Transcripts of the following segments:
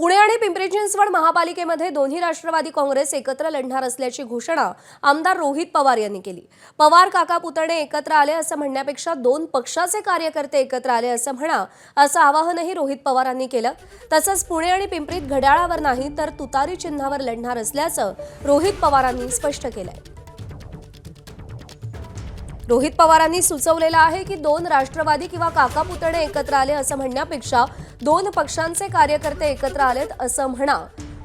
पुणे आणि पिंपरी चिंचवड महापालिकेमध्ये दोन्ही राष्ट्रवादी काँग्रेस एकत्र लढणार असल्याची घोषणा आमदार रोहित पवार यांनी केली। पवार काका पुतणे एकत्र आले असं म्हणण्यापेक्षा दोन पक्षाचे कार्यकर्ते एकत्र आले असं म्हणा, असं आवाहनही रोहित पवारांनी केलं। तसंच पुणे आणि पिंपरीत घड्याळावर नाही तर तुतारी चिन्हावर लढणार असल्याचं रोहित पवारांनी स्पष्ट केलंय। रोहित पवारांनी सुचवलेलं आहे की दोन राष्ट्रवादी किंवा काका पुतणे एकत्र आले असं म्हणण्यापेक्षा दोन पक्षांचे कार्यकर्ते एकत्र आलेत असं म्हणा।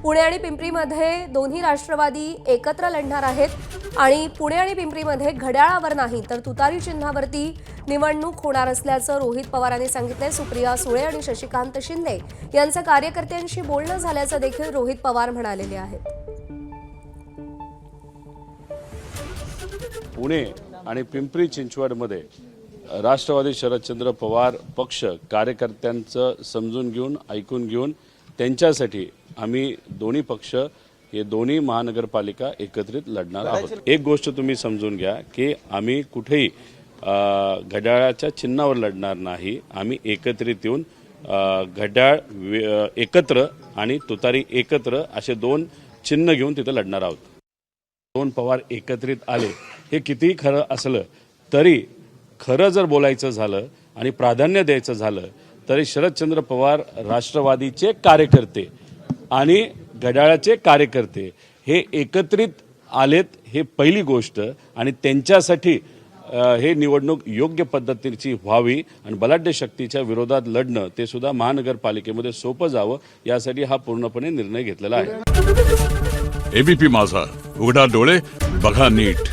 पुणे आणि पिंपरीमध्ये दोन्ही राष्ट्रवादी एकत्र लढणार आहेत आणि पुणे आणि पिंपरीमध्ये घड्याळावर नाही तर तुतारी चिन्हावरती निवडणूक होणार असल्याचं रोहित पवारांनी सांगितलंय। सुप्रिया सुळे आणि शशिकांत शिंदे यांचं कार्यकर्त्यांशी बोलणं झाल्याचं देखील रोहित पवार म्हणालेले आहेत। पुणे आणि पिंपरी चिंचवडमध्ये राष्ट्रवादी शरदचंद्र पवार पक्ष कार्यकर्त्यांचं समजून घेऊन ऐकून घेऊन त्यांच्यासाठी आम्ही दोन्ही पक्ष हे दोन्ही महानगरपालिका एकत्रित लढणार आहोत। एक गोष्ट तुम्ही समजून घ्या की आम्ही कुठेही घड्याळाच्या चिन्हावर लढणार नाही। आम्ही एकत्रित येऊन घड्याळ एकत्र आणि तुतारी एकत्र असे दोन चिन्ह घेऊन तिथे लढणार आहोत। दोन पवार एकत्रित आले हे कितीही खरं असलं तरी खरं जर बोलायचं झालं आणि प्राधान्य द्यायचं झालं तरी शरदचंद्र पवार राष्ट्रवादीचे कार्यकर्ते आणि घड्याळाचे कार्यकर्ते हे एकत्रित आलेत हे पहिली गोष्ट। आणि त्यांच्यासाठी हे निवडणूक योग्य पद्धतीची व्हावी आणि बलाढ्य शक्तीच्या विरोधात लढणं ते सुद्धा महानगरपालिकेमध्ये सोपं जावं यासाठी हा पूर्णपणे निर्णय घेतलेला आहे। एबीपी माझा, उघडा डोळे बघा नीट।